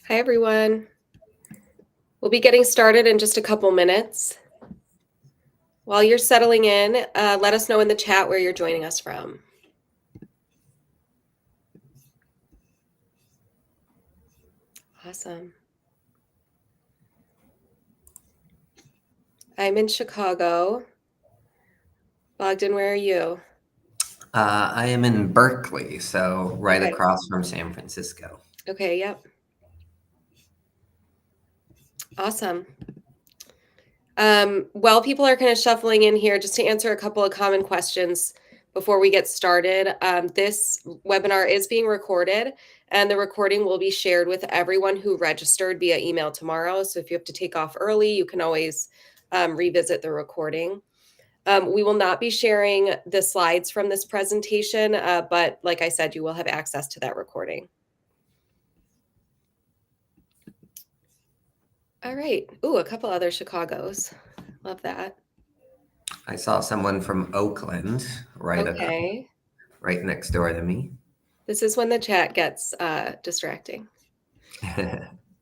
Hi, everyone. We'll be getting started in just a couple minutes. While you're settling in, let us know in the chat where you're joining us from. Awesome. I'm in Chicago. Bogdan, where are you? I am in Berkeley, so right Okay. across from San Francisco. Okay, yep. Awesome. While people are kind of shuffling in here, just to answer a couple of common questions before we get started, this webinar is being recorded, and the recording will be shared with everyone who registered via email tomorrow. So if you have to take off early, you can always revisit the recording. We will not be sharing the slides from this presentation, but like I said, you will have access to that recording. All right. Ooh, a couple other Chicagos. Love that. I saw someone from Oakland Okay. right next door to me. This is when the chat gets distracting.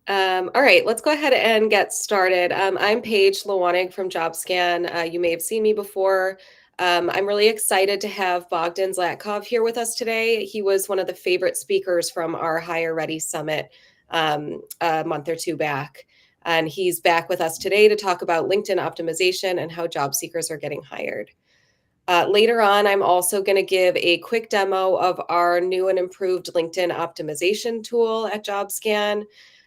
All right, let's go ahead and get started. I'm Paige Lawanig from JobScan. You may have seen me before. I'm really excited to have Bogdan Zlatkov here with us today. He was one of the favorite speakers from our Hire Ready Summit a month or two back. And he's back with us today to talk about LinkedIn optimization and how job seekers are getting hired. Later on, I'm also going to give a quick demo of our new and improved LinkedIn optimization tool at JobScan.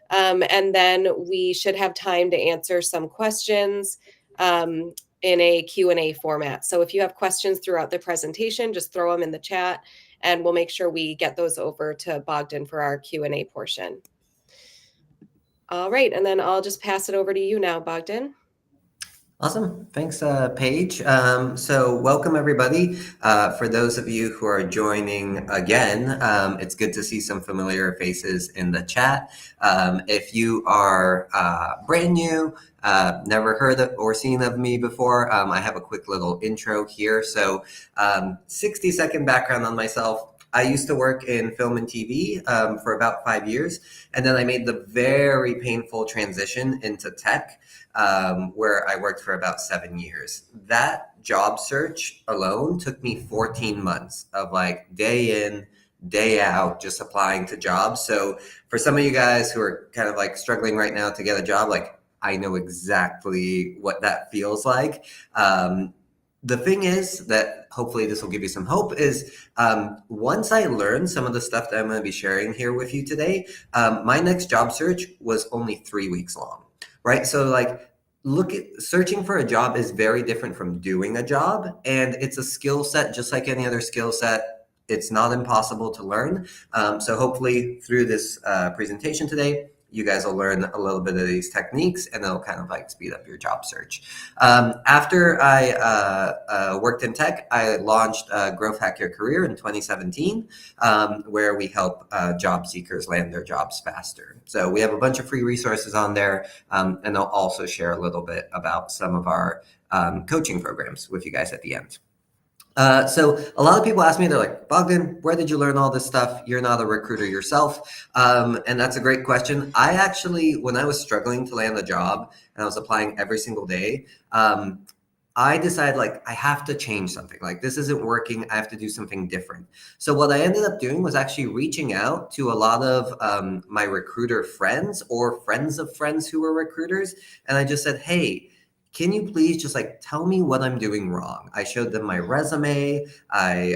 And then we should have time to answer some questions in a Q&A format. So if you have questions throughout the presentation, just throw them in the chat and we'll make sure we get those over to Bogdan for our Q&A portion. All right, and then I'll just pass it over to you now, Bogdan. Awesome. Thanks, Paige. So welcome, everybody. For those of you who are joining again, it's good to see some familiar faces in the chat. If you are brand new, never heard of or seen of me before, I have a quick little intro here. So 60-second background on myself. I used to work in film and TV for about 5 years, and then I made the very painful transition into tech, where I worked for about 7 years. That job search alone took me 14 months of like day in, day out, just applying to jobs. So for some of you guys who are kind of like struggling right now to get a job, like I know exactly what that feels like. The thing is that hopefully this will give you some hope is once I learn some of the stuff that I'm going to be sharing here with you today, my next job search was only 3 weeks long, right? So like look at searching for a job is very different from doing a job, and it's a skill set just like any other skill set. It's not impossible to learn. So hopefully through this presentation today, you guys will learn a little bit of these techniques and it'll kind of like speed up your job search. After I worked in tech, I launched Growth Hack Your Career in 2017, where we help job seekers land their jobs faster. So we have a bunch of free resources on there, and I'll also share a little bit about some of our coaching programs with you guys at the end. So a lot of people ask me, they're like, Bogdan, where did you learn all this stuff? You're not a recruiter yourself. And that's a great question. I actually, when I was struggling to land a job and I was applying every single day, I decided like I have to change something. Like this isn't working. I have to do something different. So what I ended up doing was actually reaching out to a lot of my recruiter friends or friends of friends who were recruiters. And I just said, hey, can you please just like tell me what I'm doing wrong? I showed them my resume. I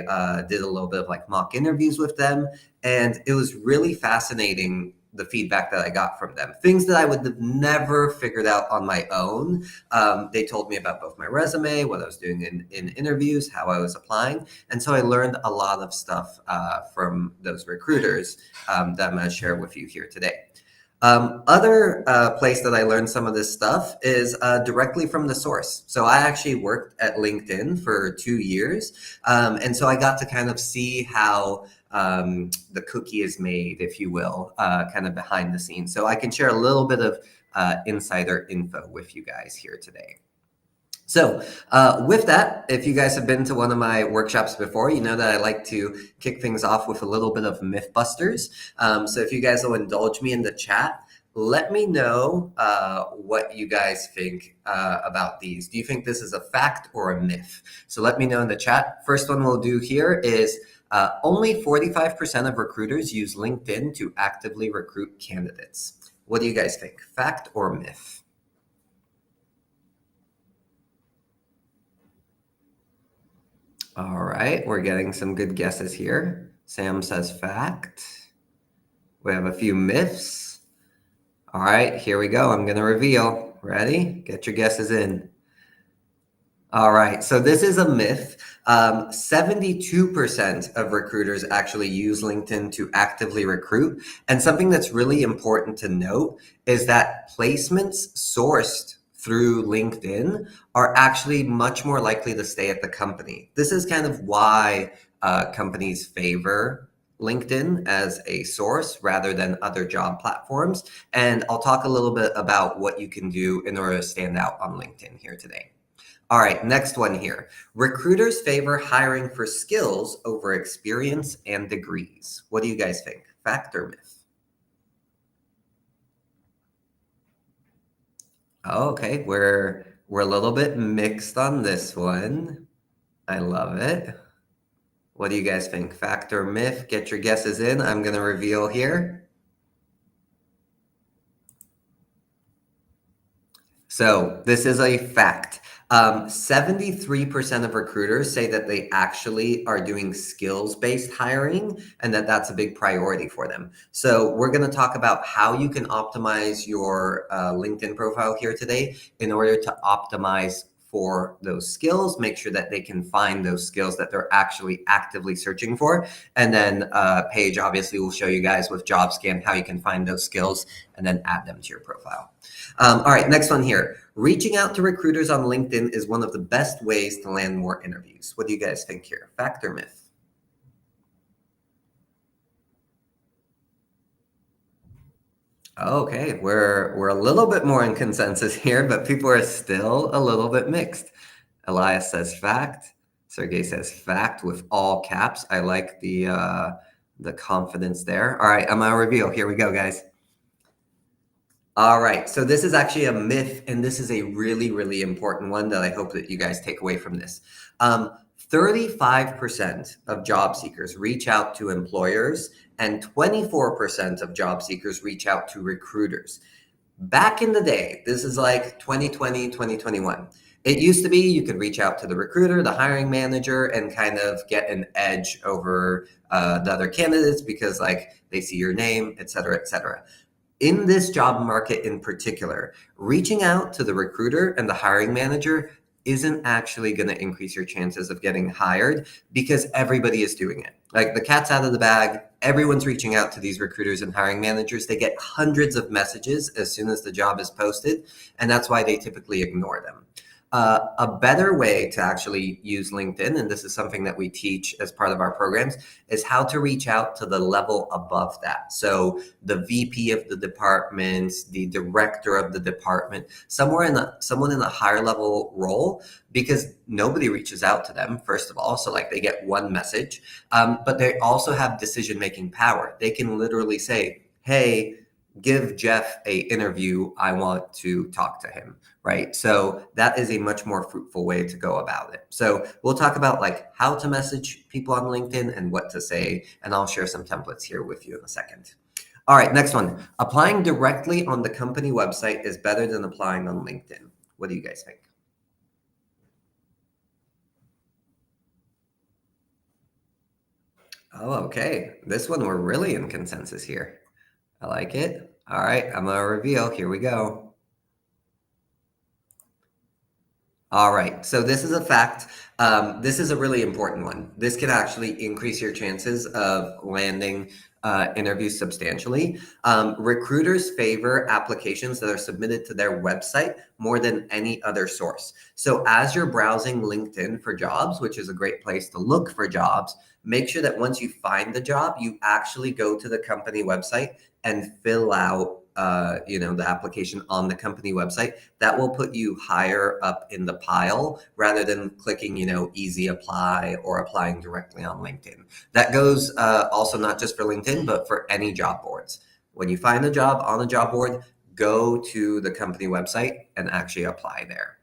did a little bit of like mock interviews with them. And it was really fascinating the feedback that I got from them. Things that I would have never figured out on my own. They told me about both my resume, what I was doing in interviews, how I was applying. And so I learned a lot of stuff from those recruiters that I'm going to share with you here today. Other place that I learned some of this stuff is directly from the source. So I actually worked at LinkedIn for 2 years. And so I got to kind of see how the cookie is made, if you will, kind of behind the scenes. So I can share a little bit of insider info with you guys here today. So, with that, if you guys have been to one of my workshops before, you know that I like to kick things off with a little bit of Mythbusters. So, if you guys will indulge me in the chat, let me know what you guys think about these. Do you think this is a fact or a myth? So, let me know in the chat. First one we'll do here is only 45% of recruiters use LinkedIn to actively recruit candidates. What do you guys think? Fact or myth? All right, we're getting some good guesses here. Sam says fact. We have a few myths. All right, here we go. I'm going to reveal. Ready? Get your guesses in. All right, so this is a myth. 72% of recruiters actually use LinkedIn to actively recruit. And something that's really important to note is that placements sourced through LinkedIn are actually much more likely to stay at the company. This is kind of why companies favor LinkedIn as a source rather than other job platforms. And I'll talk a little bit about what you can do in order to stand out on LinkedIn here today. All right, next one here. Recruiters favor hiring for skills over experience and degrees. What do you guys think? Fact or myth? Oh, okay, we're a little bit mixed on this one. I love it. What do you guys think? Fact or myth? Get your guesses in. I'm going to reveal here. So this is a fact. 73% of recruiters say that they actually are doing skills-based hiring and that that's a big priority for them. So we're going to talk about how you can optimize your LinkedIn profile here today in order to optimize for those skills, make sure that they can find those skills that they're actually actively searching for. And then Paige obviously will show you guys with JobScan how you can find those skills and then add them to your profile. All right, next one here. Reaching out to recruiters on LinkedIn is one of the best ways to land more interviews. What do you guys think here? Fact or myth? Okay, we're a little bit more in consensus here, but people are still a little bit mixed. Elias says fact. Sergey says fact with all caps. I like the confidence there. All right, I'm gonna reveal. Here we go, guys. All right, so this is actually a myth, and this is a really, really important one that I hope that you guys take away from this. 35% of job seekers reach out to employers, and 24% of job seekers reach out to recruiters. Back in the day, this is like 2020, 2021. It used to be you could reach out to the recruiter, the hiring manager, and kind of get an edge over the other candidates because like they see your name, et cetera, et cetera. In this job market in particular, reaching out to the recruiter and the hiring manager isn't actually going to increase your chances of getting hired because everybody is doing it. Like the cat's out of the bag. Everyone's reaching out to these recruiters and hiring managers. They get hundreds of messages as soon as the job is posted, and that's why they typically ignore them. A better way to actually use LinkedIn, and this is something that we teach as part of our programs, is how to reach out to the level above that. So the VP of the department, the director of the department, someone in a higher level role, because nobody reaches out to them, first of all. So like they get one message, but they also have decision-making power. They can literally say, hey, give Jeff a interview. I want to talk to him, right? So that is a much more fruitful way to go about it. So we'll talk about like how to message people on LinkedIn and what to say, and I'll share some templates here with you in a second. All right, next one. Applying directly on the company website is better than applying on LinkedIn. What do you guys think? Oh, okay. This one we're really in consensus here. I like it. All right, I'm gonna reveal. Here we go. All right, so this is a fact. This is a really important one. This can actually increase your chances of landing interviews substantially. Recruiters favor applications that are submitted to their website more than any other source. So as you're browsing LinkedIn for jobs, which is a great place to look for jobs, make sure that once you find the job, you actually go to the company website and fill out the application on the company website, that will put you higher up in the pile rather than clicking, easy apply or applying directly on LinkedIn. That goes also not just for LinkedIn, but for any job boards. When you find a job on a job board, go to the company website and actually apply there.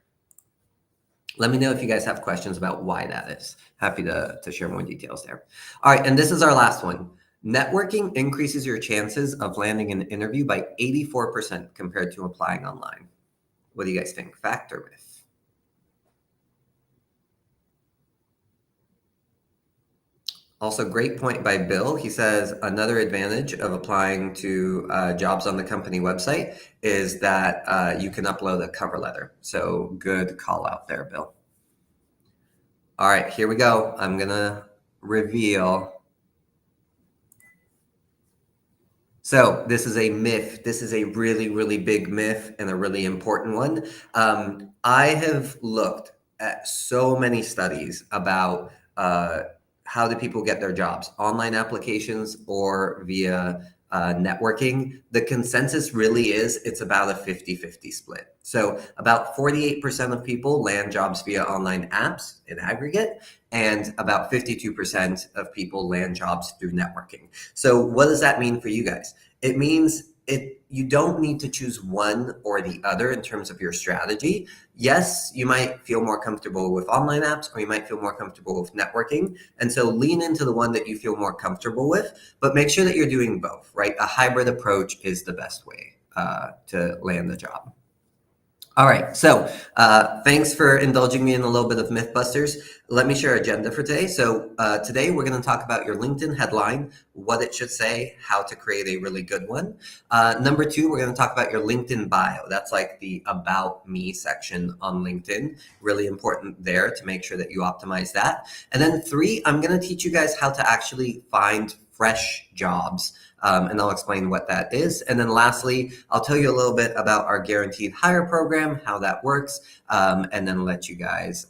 Let me know if you guys have questions about why that is. Happy to share more details there. All right, and this is our last one. Networking increases your chances of landing an interview by 84% compared to applying online. What do you guys think? Fact or myth? Also, great point by Bill. He says another advantage of applying to jobs on the company website is that you can upload a cover letter. So good call out there, Bill. All right, here we go. I'm going to reveal. So this is a myth. This is a really, really big myth and a really important one. I have looked at so many studies about how do people get their jobs, online applications or via networking. The consensus really is it's about a 50-50 split. So about 48% of people land jobs via online apps in aggregate, and about 52% of people land jobs through networking. So what does that mean for you guys? It means you don't need to choose one or the other in terms of your strategy. Yes, you might feel more comfortable with online apps, or you might feel more comfortable with networking. And so lean into the one that you feel more comfortable with, but make sure that you're doing both, right? A hybrid approach is the best way to land the job. All right, so thanks for indulging me in a little bit of Mythbusters. Let me share our agenda for today. So today we're going to talk about your LinkedIn headline, what it should say, how to create a really good one. Number two, we're going to talk about your LinkedIn bio. That's like the About Me section on LinkedIn. Really important there to make sure that you optimize that. And then three, I'm going to teach you guys how to actually find fresh jobs. And I'll explain what that is. And then lastly, I'll tell you a little bit about our guaranteed hire program, how that works, and then let you guys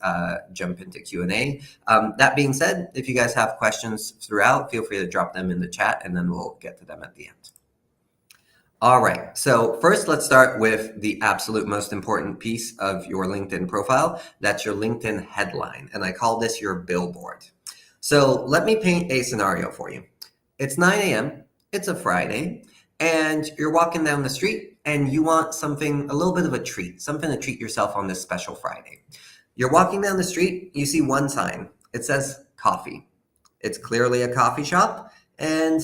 jump into Q&A. That being said, if you guys have questions throughout, feel free to drop them in the chat, and then we'll get to them at the end. All right, so first let's start with the absolute most important piece of your LinkedIn profile. That's your LinkedIn headline, and I call this your billboard. So let me paint a scenario for you. It's 9 a.m., it's a Friday, and you're walking down the street and you want something, a little bit of a treat, something to treat yourself on this special Friday. You're walking down the street, you see one sign. It says coffee. It's clearly a coffee shop, and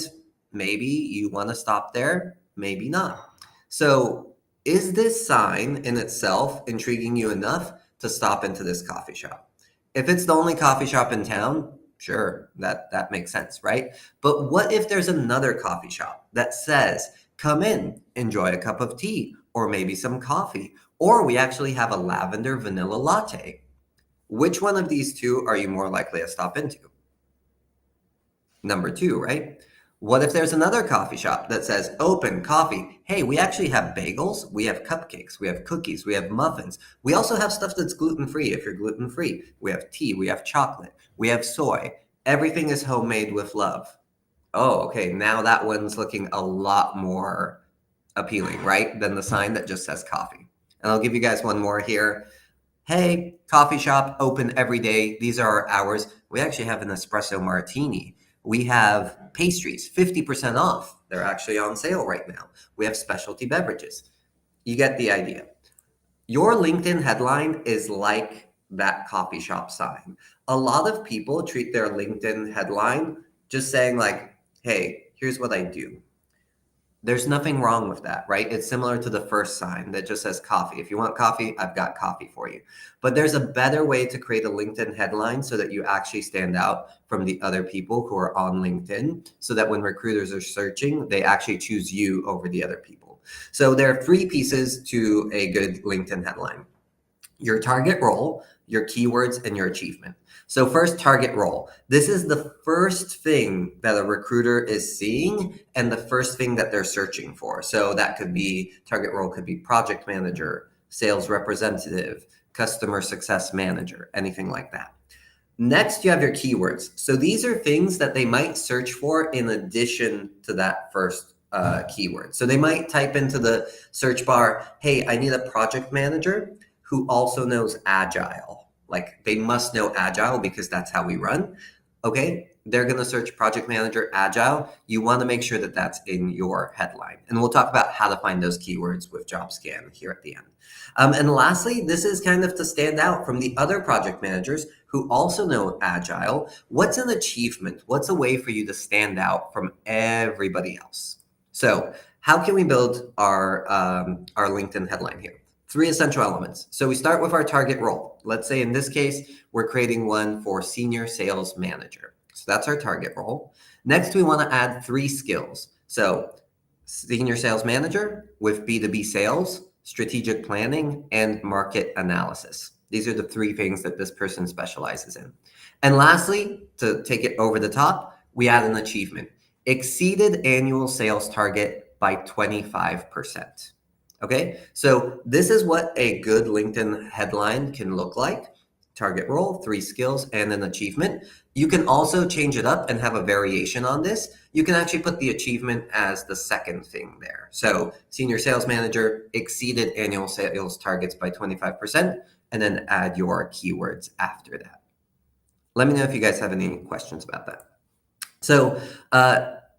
maybe you want to stop there, maybe not. So is this sign in itself intriguing you enough to stop into this coffee shop? If it's the only coffee shop in town, sure, that makes sense, right? But what if there's another coffee shop that says, come in, enjoy a cup of tea, or maybe some coffee, or we actually have a lavender vanilla latte? Which one of these two are you more likely to stop into? Number two, right? What if there's another coffee shop that says open coffee? Hey, we actually have bagels, we have cupcakes, we have cookies, we have muffins. We also have stuff that's gluten-free if you're gluten-free. We have tea, we have chocolate, we have soy. Everything is homemade with love. Oh, okay, now that one's looking a lot more appealing, right? Than the sign that just says coffee. And I'll give you guys one more here. Hey, coffee shop, open every day. These are our hours. We actually have an espresso martini. We have pastries, 50% off. They're actually on sale right now. We have specialty beverages. You get the idea. Your LinkedIn headline is like that coffee shop sign. A lot of people treat their LinkedIn headline just saying like, hey, here's what I do. There's nothing wrong with that, right? It's similar to the first sign that just says coffee. If you want coffee, I've got coffee for you. But there's a better way to create a LinkedIn headline so that you actually stand out from the other people who are on LinkedIn, so that when recruiters are searching, they actually choose you over the other people. So there are three pieces to a good LinkedIn headline: your target role, your keywords, and your achievement. So first, target role. This is the first thing that a recruiter is seeing and the first thing that they're searching for. So that could be, target role could be project manager, sales representative, customer success manager, anything like that. Next, you have your keywords. So these are things that they might search for in addition to that first keyword. So they might type into the search bar, hey, I need a project manager who also knows Agile. Like they must know Agile because that's how we run. Okay, they're going to search project manager Agile. You want to make sure that that's in your headline. And we'll talk about how to find those keywords with JobScan here at the end. And lastly, this is kind of to stand out from the other project managers who also know Agile. What's an achievement? What's a way for you to stand out from everybody else? So how can we build our LinkedIn headline here? 3 essential elements. So we start with our target role. Let's say in this case, we're creating one for senior sales manager. So that's our target role. Next, we want to add 3 skills. So senior sales manager with B2B sales, strategic planning, and market analysis. These are the 3 things that this person specializes in. And lastly, to take it over the top, we add an achievement. Exceeded annual sales target by 25%. Okay, so this is what a good LinkedIn headline can look like. Target role, 3 skills, and an achievement. You can also change it up and have a variation on this. You can actually put the achievement as the second thing there. So senior sales manager exceeded annual sales targets by 25%, and then add your keywords after that. Let me know if you guys have any questions about that. So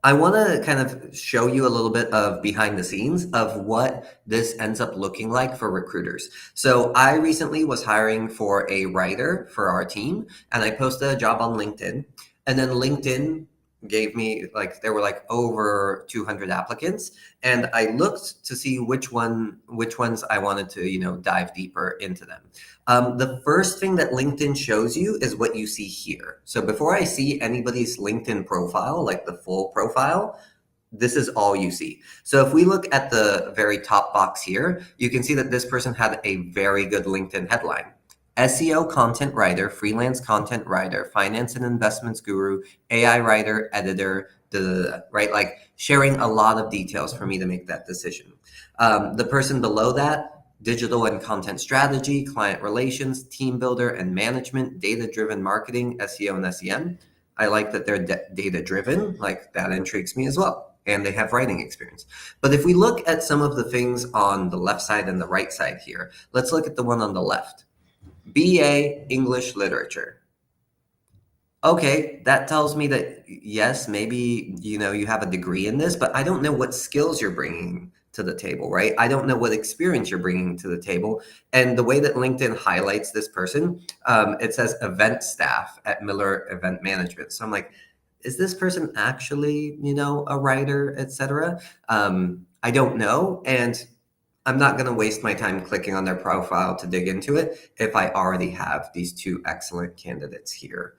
I want to kind of show you a little bit of behind the scenes of what this ends up looking like for recruiters. So I recently was hiring for a writer for our team, and I posted a job on LinkedIn, and then LinkedIn gave me there were over 200 applicants, and I looked to see which ones I wanted to dive deeper into them. The first thing that LinkedIn shows you is what you see here. So before I see anybody's LinkedIn profile, like the full profile, this is all you see. So if we look at the very top box here, you can see that this person had a very good LinkedIn headline. SEO content writer, freelance content writer, finance and investments guru, AI writer, editor, right? Like sharing a lot of details for me to make that decision. The person below that, digital and content strategy, client relations, team builder and management, data-driven marketing, SEO and SEM. I like that they're data-driven, like that intrigues me as well. And they have writing experience. But if we look at some of the things on the left side and the right side here, let's look at the one on the left. BA English Literature. Okay, that tells me that yes, maybe you have a degree in this, but I don't know what skills you're bringing to the table, right? I don't know what experience you're bringing to the table. And the way that LinkedIn highlights this person, it says event staff at Miller Event Management. So I'm like, is this person actually, a writer, etc.? I don't know. And I'm not going to waste my time clicking on their profile to dig into it if I already have these 2 excellent candidates here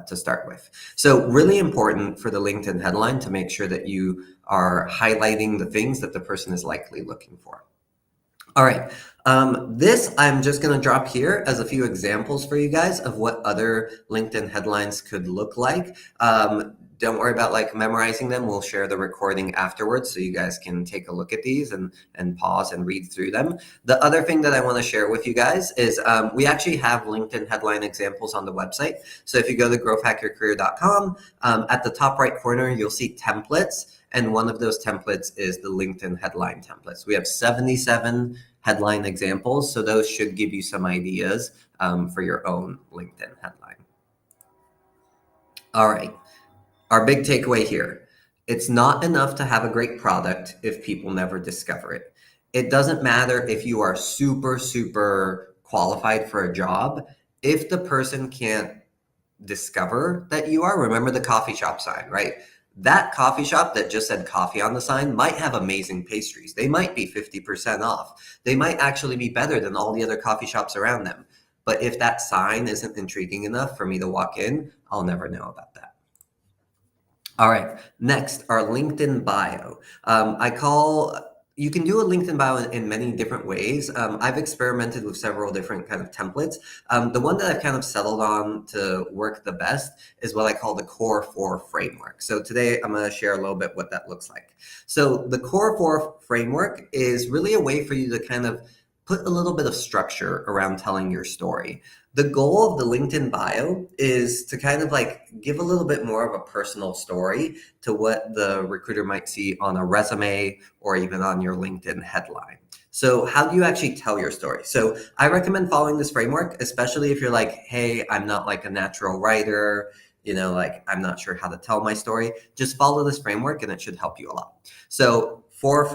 to start with. So really important for the LinkedIn headline to make sure that you are highlighting the things that the person is likely looking for. All right. This I'm just going to drop here as a few examples for you guys of what other LinkedIn headlines could look like. Don't worry about memorizing them. We'll share the recording afterwards so you guys can take a look at these and pause and read through them. The other thing that I want to share with you guys is we actually have LinkedIn headline examples on the website. So if you go to growthhackyourcareer.com, at the top right corner, you'll see templates. And one of those templates is the LinkedIn headline templates. We have 77 headline examples. So those should give you some ideas for your own LinkedIn headline. All right. Our big takeaway here, it's not enough to have a great product if people never discover it. It doesn't matter if you are super, super qualified for a job. If the person can't discover that you are, remember the coffee shop sign, right? That coffee shop that just said coffee on the sign might have amazing pastries. They might be 50% off. They might actually be better than all the other coffee shops around them. But if that sign isn't intriguing enough for me to walk in, I'll never know about that. All right, next, our LinkedIn bio. You can do a LinkedIn bio in many different ways. I've experimented with several different kind of templates. The one that I've kind of settled on to work the best is what I call the Core 4 framework. So today I'm going to share a little bit what that looks like. So the Core 4 framework is really a way for you to kind of put a little bit of structure around telling your story. The goal of the LinkedIn bio is to kind of like give a little bit more of a personal story to what the recruiter might see on a resume or even on your LinkedIn headline. So how do you actually tell your story? So I recommend following this framework, especially if you're like, hey, I'm not like a natural writer, like I'm not sure how to tell my story. Just follow this framework and it should help you a lot. So four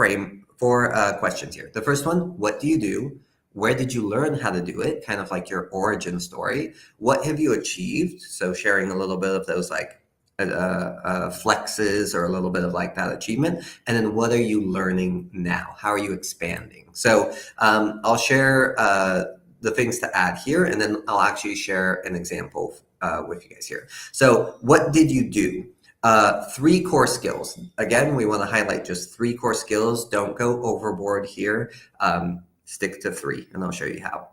questions here. The first one, what do you do? Where did you learn how to do it? Kind of like your origin story. What have you achieved? So sharing a little bit of those like flexes or a little bit of like that achievement. And then what are you learning now? How are you expanding? So I'll share the things to add here, and then I'll actually share an example with you guys here. So what did you do? 3 core skills. Again, we want to highlight just 3 core skills. Don't go overboard here. Stick to 3, and I'll show you how.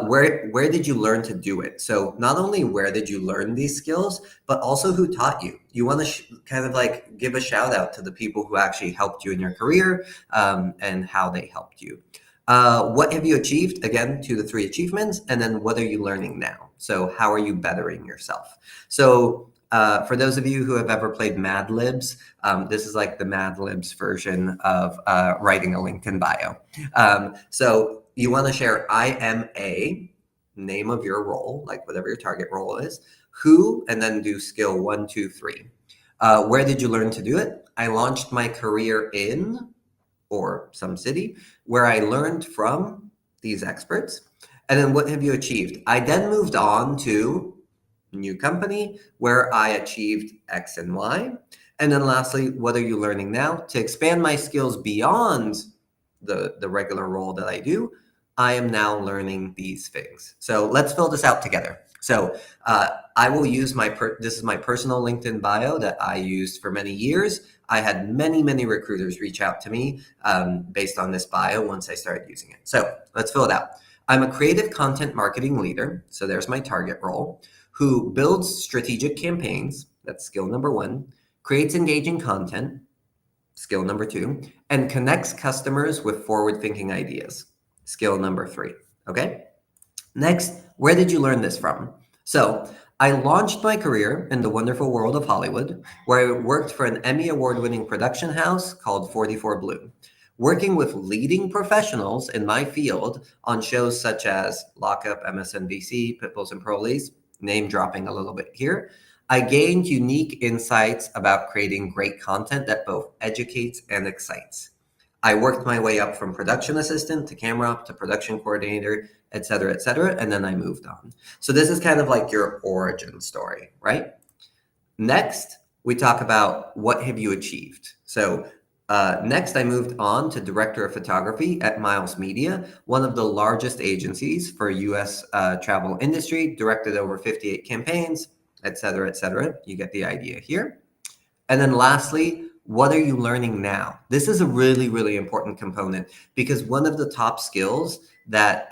Where did you learn to do it? So not only where did you learn these skills, but also who taught you. You want to kind of like give a shout out to the people who actually helped you in your career and how they helped you. What have you achieved? Again, 2 to 3 achievements. And then what are you learning now? So how are you bettering yourself? So for those of you who have ever played Mad Libs, this is like the Mad Libs version of writing a LinkedIn bio. So you want to share I am a name of your role, like whatever your target role is, who, and then do skill 1, 2, 3. Where did you learn to do it? I launched my career in or some city where I learned from these experts. And then what have you achieved? I then moved on to new company where I achieved X and Y. And then lastly, what are you learning now? To expand my skills beyond the regular role that I do, I am now learning these things. So let's fill this out together. So I will use this is my personal LinkedIn bio that I used for many years. I had many, many recruiters reach out to me based on this bio once I started using it. So let's fill it out. I'm a creative content marketing leader. So there's my target role, who builds strategic campaigns. That's skill number 1, creates engaging content, skill number 2, and connects customers with forward-thinking ideas, skill number 3. Okay. Next, where did you learn this from? So I launched my career in the wonderful world of Hollywood, where I worked for an Emmy award-winning production house called 44 Blue, working with leading professionals in my field on shows such as Lockup, MSNBC, Pitbulls and Parolees, name dropping a little bit here. I gained unique insights about creating great content that both educates and excites. I worked my way up from production assistant to camera op to production coordinator, et cetera, and then I moved on. So this is kind of like your origin story, right? Next, we talk about what have you achieved. So next, I moved on to director of photography at Miles Media, one of the largest agencies for U.S. Travel industry, directed over 58 campaigns, et cetera, You get the idea here. And then lastly, what are you learning now? This is a really, really important component because one of the top skills that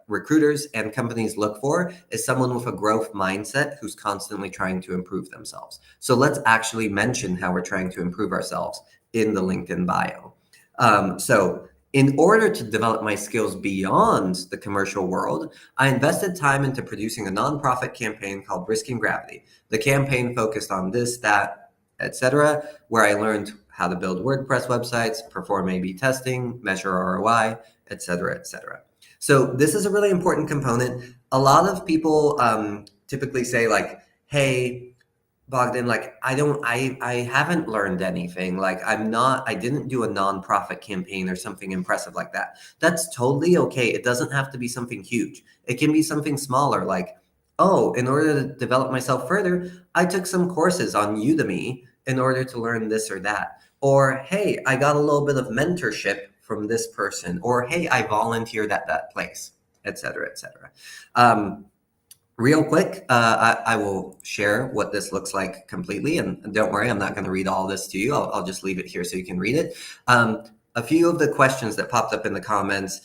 recruiters and companies look for is someone with a growth mindset who's constantly trying to improve themselves. So let's actually mention how we're trying to improve ourselves in the LinkedIn bio. So in order to develop my skills beyond the commercial world, I invested time into producing a nonprofit campaign called Risking Gravity. The campaign focused on this, that, etc., where I learned how to build WordPress websites, perform A/B testing, measure ROI, etc., etc. So this is a really important component. A lot of people typically say like, "Hey, Bogdan, like I haven't learned anything. Like I didn't do a nonprofit campaign or something impressive like that." That's totally okay. It doesn't have to be something huge. It can be something smaller, like, oh, in order to develop myself further, I took some courses on Udemy in order to learn this or that. Or, hey, I got a little bit of mentorship from this person. Or, hey, I volunteered at that place, et cetera, et cetera. Real quick, I will share what this looks like completely. And don't worry, I'm not going to read all this to you. I'll just leave it here so you can read it. A few of the questions that popped up in the comments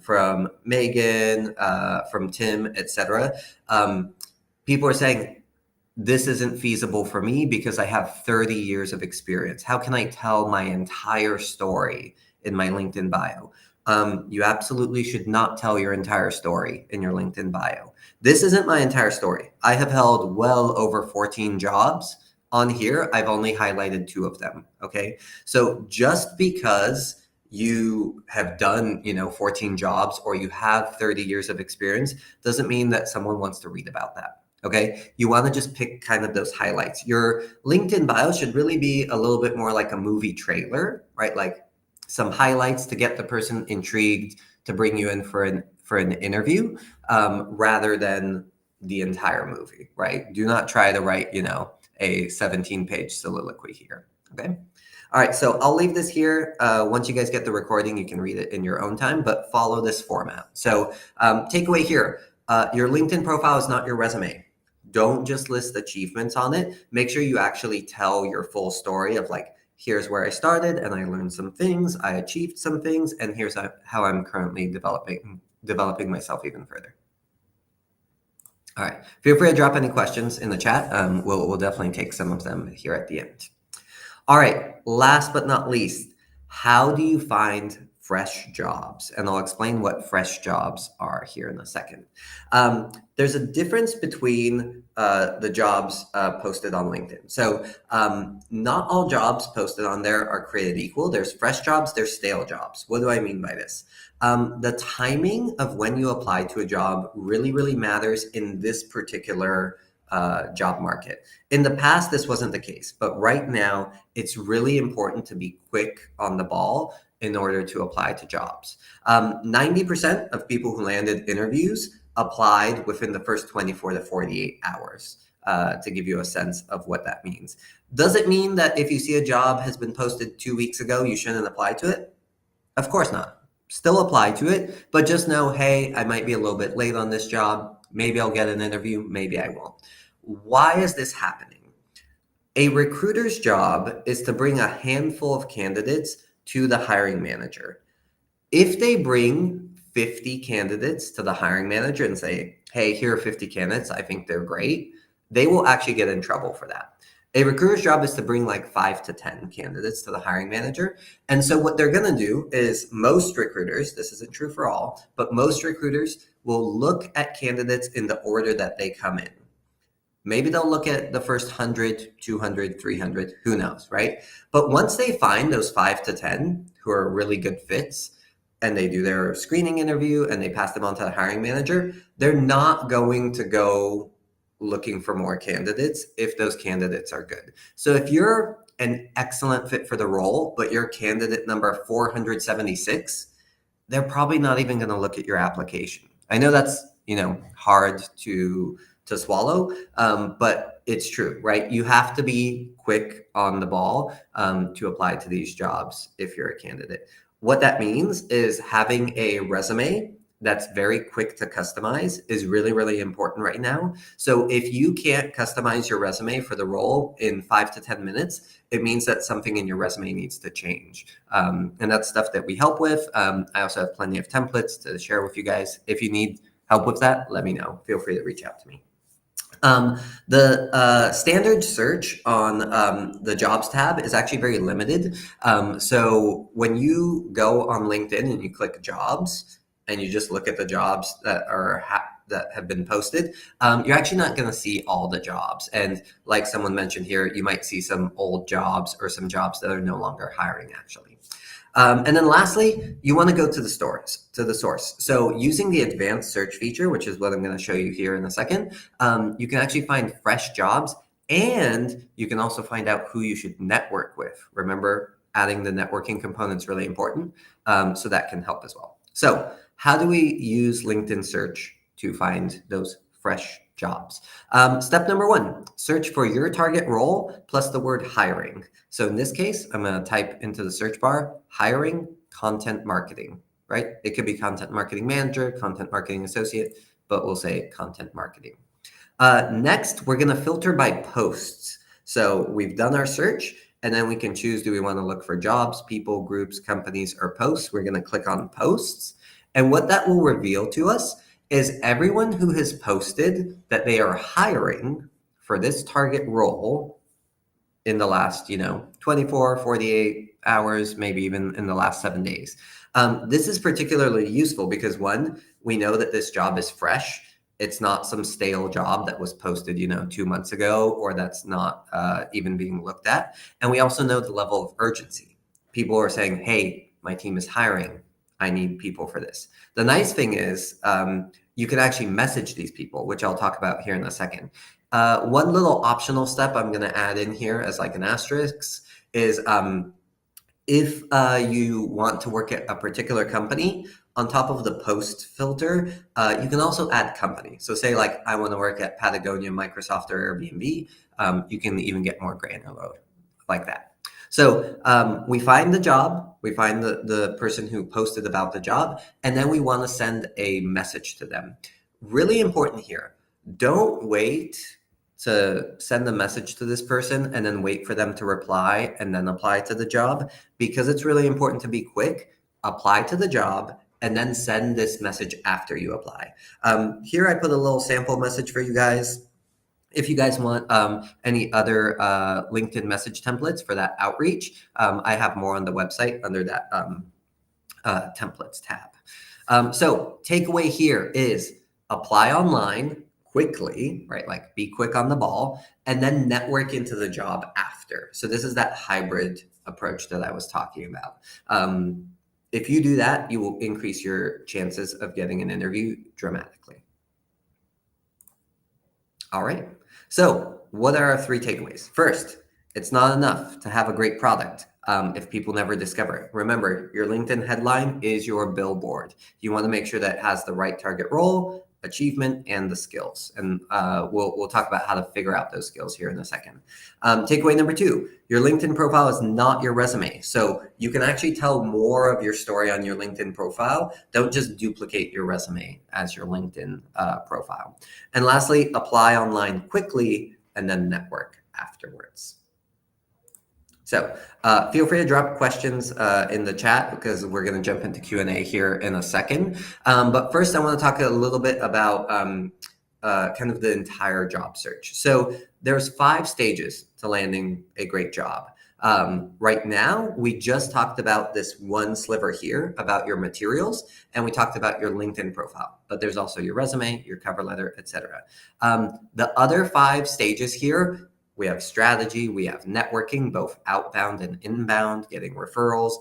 from Megan, from Tim, etc. People are saying, this isn't feasible for me because I have 30 years of experience. How can I tell my entire story in my LinkedIn bio? You absolutely should not tell your entire story in your LinkedIn bio. This isn't my entire story. I have held well over 14 jobs. On here, I've only highlighted 2 of them. Okay. So just because you have done, 14 jobs or you have 30 years of experience doesn't mean that someone wants to read about that. Okay. You want to just pick kind of those highlights. Your LinkedIn bio should really be a little bit more like a movie trailer, right? Like some highlights to get the person intrigued to bring you in for an interview, rather than the entire movie, right? Do not try to write, a 17-page soliloquy here. Okay. All right. So I'll leave this here. Once you guys get the recording, you can read it in your own time, but follow this format. So takeaway here, your LinkedIn profile is not your resume. Don't just list achievements on it. Make sure you actually tell your full story of like, here's where I started and I learned some things, I achieved some things, and here's how I'm currently developing myself even further. All right, feel free to drop any questions in the chat. We'll definitely take some of them here at the end. All right, last but not least, how do you find fresh jobs? And I'll explain what fresh jobs are here in a second. There's a difference between the jobs posted on LinkedIn. So not all jobs posted on there are created equal. There's fresh jobs, there's stale jobs. What do I mean by this? The timing of when you apply to a job really, really matters in this particular job market. In the past, this wasn't the case, but right now, it's really important to be quick on the ball in order to apply to jobs. 90% of people who landed interviews applied within the first 24 to 48 hours, to give you a sense of what that means. Does it mean that if you see a job has been posted 2 weeks ago, you shouldn't apply to it? Of course not. Still apply to it, but just know, hey, I might be a little bit late on this job. Maybe I'll get an interview, maybe I won't. Why is this happening? A recruiter's job is to bring a handful of candidates to the hiring manager. If they bring 50 candidates to the hiring manager and say, hey, here are 50 candidates, I think they're great, they will actually get in trouble for that. A recruiter's job is to bring like 5 to 10 candidates to the hiring manager. And so what they're going to do is most recruiters, this isn't true for all, but most recruiters will look at candidates in the order that they come in. Maybe they'll look at the first 100, 200, 300, who knows, right? But once they find those 5 to 10 who are really good fits and they do their screening interview and they pass them on to the hiring manager, they're not going to go looking for more candidates if those candidates are good. So if you're an excellent fit for the role, but you're candidate number 476, they're probably not even going to look at your application. I know that's, hard to swallow, but it's true, right? You have to be quick on the ball to apply to these jobs if you're a candidate. What that means is having a resume that's very quick to customize is really, really important right now. So if you can't customize your resume for the role in 5 to 10 minutes, it means that something in your resume needs to change. And that's stuff that we help with. I also have plenty of templates to share with you guys. If you need help with that, let me know. Feel free to reach out to me. The standard search on the jobs tab is actually very limited. So when you go on LinkedIn and you click jobs and you just look at the jobs that are that have been posted, you're actually not going to see all the jobs. And like someone mentioned here, you might see some old jobs or some jobs that are no longer hiring actually. And then lastly, you want to go to the source. So using the advanced search feature, which is what I'm going to show you here in a second, you can actually find fresh jobs and you can also find out who you should network with. Remember, adding the networking component is really important. So that can help as well. So how do we use LinkedIn search to find those fresh jobs? Step number 1, search for your target role plus the word hiring. So in this case, I'm going to type into the search bar, hiring content marketing, right? It could be content marketing manager, content marketing associate, but we'll say content marketing. Next, we're going to filter by posts. So we've done our search and then we can choose, do we want to look for jobs, people, groups, companies, or posts? We're going to click on posts. And what that will reveal to us is everyone who has posted that they are hiring for this target role in the last, 24, 48 hours, maybe even in the last 7 days. This is particularly useful because one, we know that this job is fresh. It's not some stale job that was posted, 2 months ago, or that's not even being looked at. And we also know the level of urgency. People are saying, hey, my team is hiring. I need people for this. The nice thing is, you can actually message these people, which I'll talk about here in a second. One little optional step I'm going to add in here as like an asterisk is if you want to work at a particular company, on top of the post filter, you can also add company. So say like I want to work at Patagonia, Microsoft, or Airbnb. You can even get more granular like that. So we find the job, we find the person who posted about the job, and then we want to send a message to them. Really important here. Don't wait to send a message to this person and then wait for them to reply and then apply to the job, because it's really important to be quick, apply to the job, and then send this message after you apply. Here I put a little sample message for you guys. If you guys want any other LinkedIn message templates for that outreach, I have more on the website under that templates tab. So takeaway here is apply online quickly, right? Like be quick on the ball, and then network into the job after. So this is that hybrid approach that I was talking about. If you do that, you will increase your chances of getting an interview dramatically. All right. So what are our 3 takeaways? First, it's not enough to have a great product if people never discover it. Remember, your LinkedIn headline is your billboard. You want to make sure that it has the right target role, achievement, and the skills. And we'll talk about how to figure out those skills here in a second. Takeaway number 2, your LinkedIn profile is not your resume. So you can actually tell more of your story on your LinkedIn profile. Don't just duplicate your resume as your LinkedIn profile. And lastly, apply online quickly and then network afterwards. So feel free to drop questions in the chat because we're going to jump into Q&A here in a second. But first, I want to talk a little bit about kind of the entire job search. So there's 5 stages to landing a great job. Right now, we just talked about this one sliver here about your materials, and we talked about your LinkedIn profile, but there's also your resume, your cover letter, etc. The other 5 stages here, we have strategy, we have networking, both outbound and inbound, getting referrals,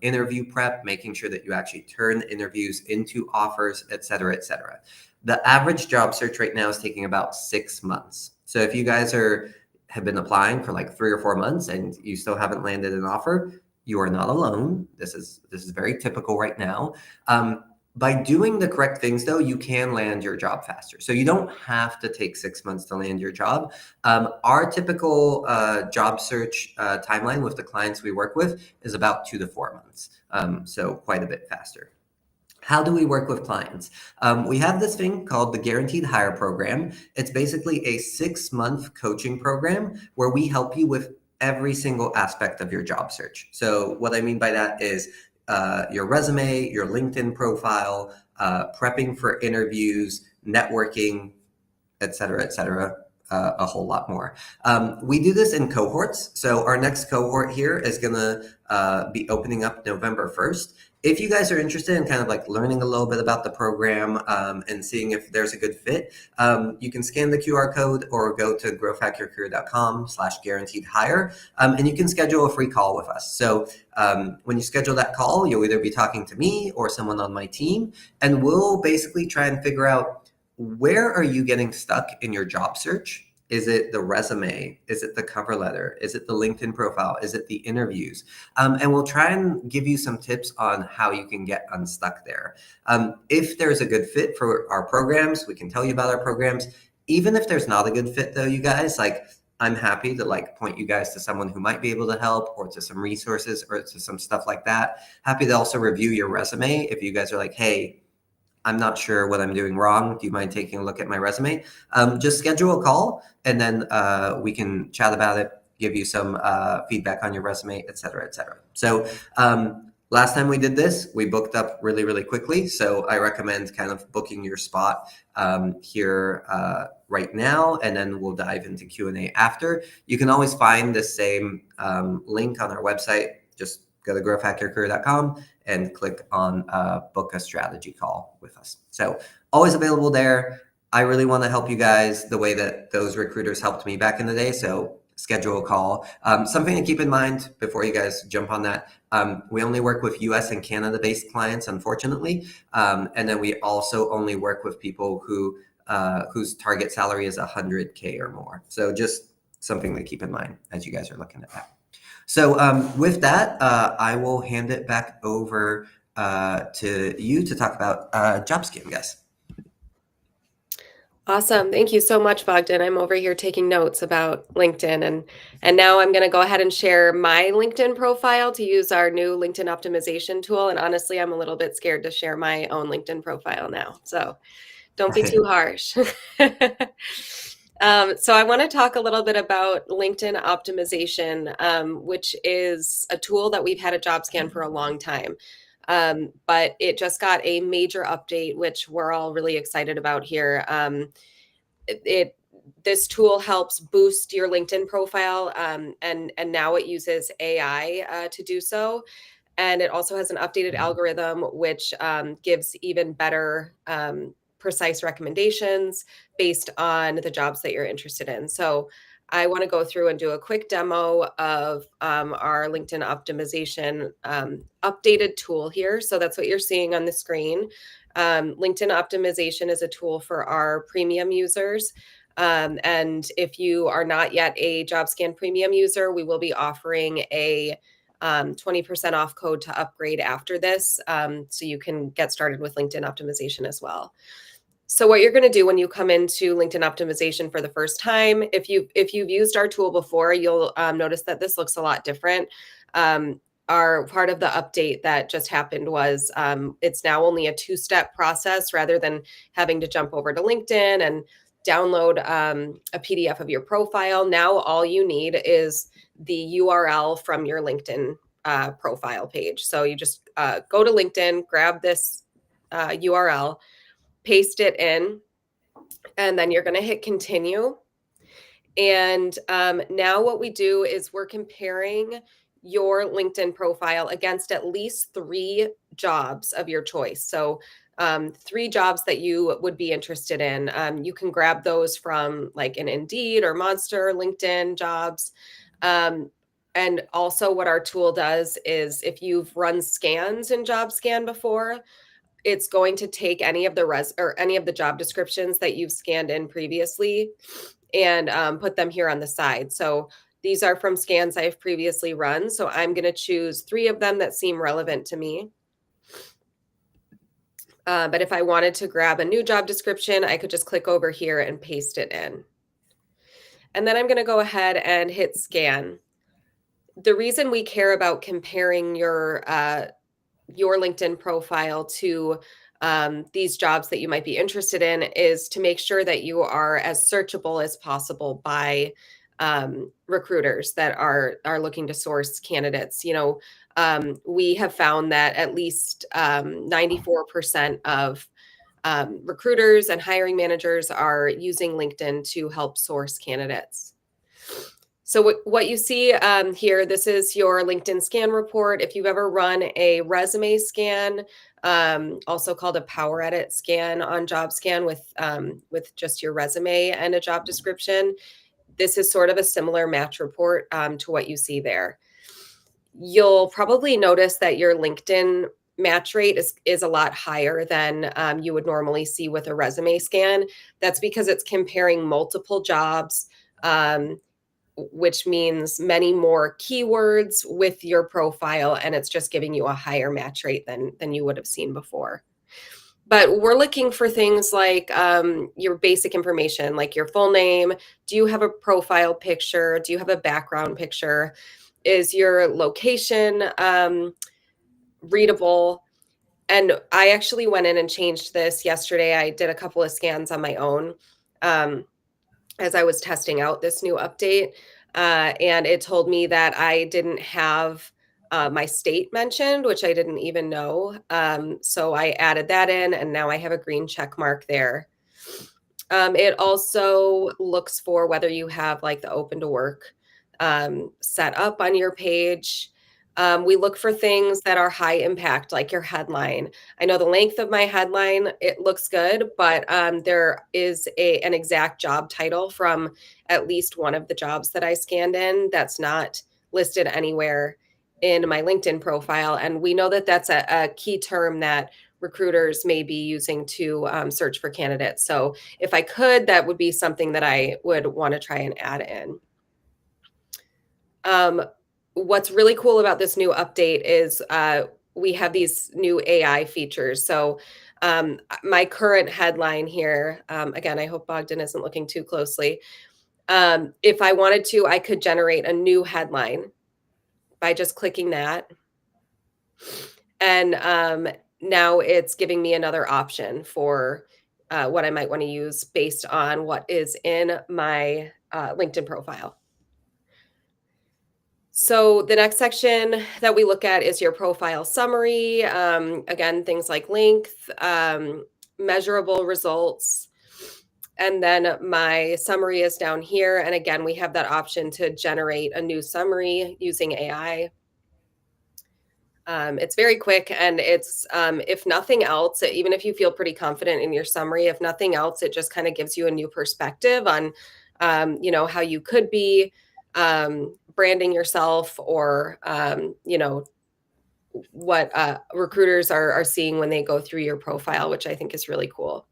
interview prep, making sure that you actually turn interviews into offers, et cetera, et cetera. The average job search right now is taking about 6 months. So if you guys have been applying for like 3 or 4 months and you still haven't landed an offer, you are not alone. This is very typical right now. By doing the correct things, though, you can land your job faster. So you don't have to take 6 months to land your job. Our typical job search timeline with the clients we work with is about 2 to 4 months. So quite a bit faster. How do we work with clients? We have this thing called the Guaranteed Hire Program. It's basically a 6-month coaching program where we help you with every single aspect of your job search. So what I mean by that is your resume, your LinkedIn profile, prepping for interviews, networking, et cetera, a whole lot more. We do this in cohorts. So our next cohort here is going to be opening up November 1st. If you guys are interested in kind of like learning a little bit about the program and seeing if there's a good fit, you can scan the QR code or go to growthhackyourcareer.com/guaranteed hire, and you can schedule a free call with us. So when you schedule that call, you'll either be talking to me or someone on my team, and we'll basically try and figure out, where are you getting stuck in your job search? Is it the resume? Is it the cover letter? Is it the LinkedIn profile? Is it the interviews? And we'll try and give you some tips on how you can get unstuck there. If there's a good fit for our programs, we can tell you about our programs. Even if there's not a good fit though, you guys, like, I'm happy to like point you guys to someone who might be able to help, or to some resources, or to some stuff like that. Happy to also review your resume if you guys are like, hey, I'm not sure what I'm doing wrong. Do you mind taking a look at my resume? Just schedule a call, and then we can chat about it, give you some feedback on your resume, et cetera, et cetera. So Last time we did this, we booked up really, really quickly. So I recommend kind of booking your spot here right now, and then we'll dive into Q&A after. You can always find the same link on our website. Just go to growthhackercareer.com and click on book a strategy call with us. So always available there. I really want to help you guys the way that those recruiters helped me back in the day. So schedule a call. Something to keep in mind before you guys jump on that. We only work with US and Canada based clients, unfortunately. And then we also only work with people who whose target salary is 100K or more. So just something to keep in mind as you guys are looking at that. So with that, I will hand it back over to you to talk about JobScan, guys. Awesome. Thank you so much, Bogdan. I'm over here taking notes about LinkedIn, and now I'm going to go ahead and share my LinkedIn profile to use our new LinkedIn optimization tool. And honestly, I'm a little bit scared to share my own LinkedIn profile now. So don't be too harsh. So I want to talk a little bit about LinkedIn optimization, which is a tool that we've had at JobScan for a long time. But it just got a major update, which we're all really excited about here. It this tool helps boost your LinkedIn profile, and now it uses AI to do so. And it also has an updated algorithm, which gives even better, precise recommendations based on the jobs that you're interested in. So I want to go through and do a quick demo of our LinkedIn optimization updated tool here. So that's what you're seeing on the screen. LinkedIn optimization is a tool for our premium users. And if you are not yet a JobScan premium user, we will be offering a 20% off code to upgrade after this. So you can get started with LinkedIn optimization as well. So what you're going to do when you come into LinkedIn optimization for the first time, if you've used our tool before, you'll notice that this looks a lot different. Our part of the update that just happened was it's now only a two-step process rather than having to jump over to LinkedIn and download a PDF of your profile. Now all you need is the URL from your LinkedIn profile page. So you just go to LinkedIn, grab this URL, paste it in, and then you're going to hit continue. And now what we do is we're comparing your LinkedIn profile against at least 3 jobs of your choice. So 3 jobs that you would be interested in. You can grab those from like an Indeed or Monster, LinkedIn jobs. And also what our tool does is if you've run scans in JobScan before, it's going to take any of the job descriptions that you've scanned in previously and put them here on the side. So these are from scans I've previously run. So I'm going to choose 3 of them that seem relevant to me. But if I wanted to grab a new job description, I could just click over here and paste it in. And then I'm going to go ahead and hit scan. The reason we care about comparing your LinkedIn profile to these jobs that you might be interested in is to make sure that you are as searchable as possible by recruiters that are looking to source candidates. We have found that at least 94% of recruiters and hiring managers are using LinkedIn to help source candidates. So what you see here, this is your LinkedIn scan report. If you've ever run a resume scan, also called a power edit scan on JobScan with just your resume and a job description, this is sort of a similar match report to what you see there. You'll probably notice that your LinkedIn match rate is a lot higher than you would normally see with a resume scan. That's because it's comparing multiple jobs, which means many more keywords with your profile, and it's just giving you a higher match rate than you would have seen before. But we're looking for things like your basic information, like your full name. Do you have a profile picture? Do you have a background picture? Is your location readable? And I actually went in and changed this yesterday. I did a couple of scans on my own as I was testing out this new update. And it told me that I didn't have my state mentioned, which I didn't even know. So I added that in, and now I have a green check mark there. It also looks for whether you have like the open to work set up on your page. We look for things that are high impact, like your headline. I know the length of my headline, it looks good, but there is an exact job title from at least one of the jobs that I scanned in that's not listed anywhere in my LinkedIn profile. And we know that that's a key term that recruiters may be using to search for candidates. So if I could, that would be something that I would want to try and add in. Um, what's really cool about this new update is we have these new AI features. So my current headline here, again, I hope Bogdan isn't looking too closely. If I wanted to, I could generate a new headline by just clicking that. And now it's giving me another option for what I might want to use based on what is in my LinkedIn profile. So the next section that we look at is your profile summary. Again, things like length, measurable results. And then my summary is down here. And again, we have that option to generate a new summary using AI. It's very quick, and it's if nothing else, even if you feel pretty confident in your summary, if nothing else, it just kind of gives you a new perspective on, how you could be branding yourself, or what recruiters are seeing when they go through your profile, which I think is really cool.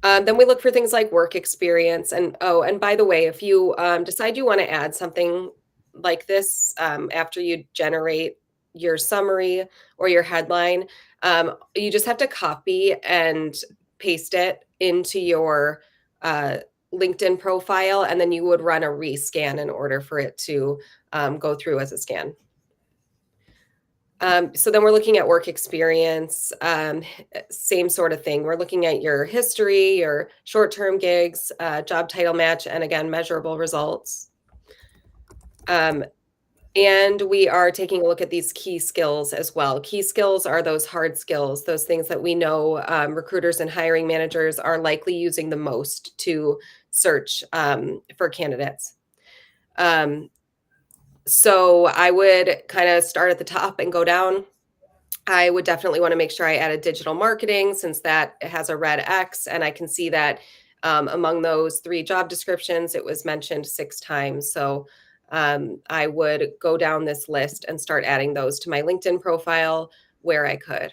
Then we look for things like work experience. And oh, and by the way, if you decide you want to add something like this after you generate your summary or your headline, you just have to copy and paste it into your uh, LinkedIn profile, and then you would run a rescan in order for it to go through as a scan. So then we're looking at work experience, same sort of thing. We're looking at your history, your short-term gigs, job title match, and again, measurable results. And we are taking a look at these key skills as well. Key skills are those hard skills, those things that we know recruiters and hiring managers are likely using the most to search for candidates. So I would kind of start at the top and go down. I would definitely want to make sure I added digital marketing, since that has a red X, and I can see that among those 3 job descriptions, it was mentioned 6 times. So I would go down this list and start adding those to my LinkedIn profile where I could.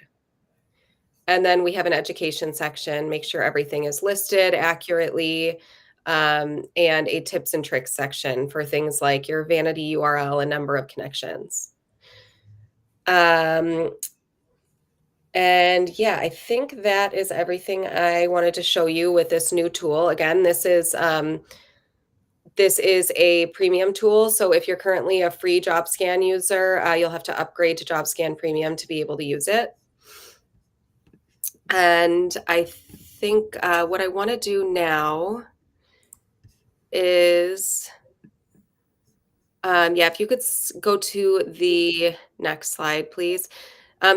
And then we have an education section, make sure everything is listed accurately, and a tips and tricks section for things like your vanity URL and number of connections. Um, And yeah, I think that is everything I wanted to show you with this new tool. Again, this is a premium tool. So if you're currently a free JobScan user, you'll have to upgrade to JobScan Premium to be able to use it. And I think what I want to do now is, yeah, if you could go to the next slide, please.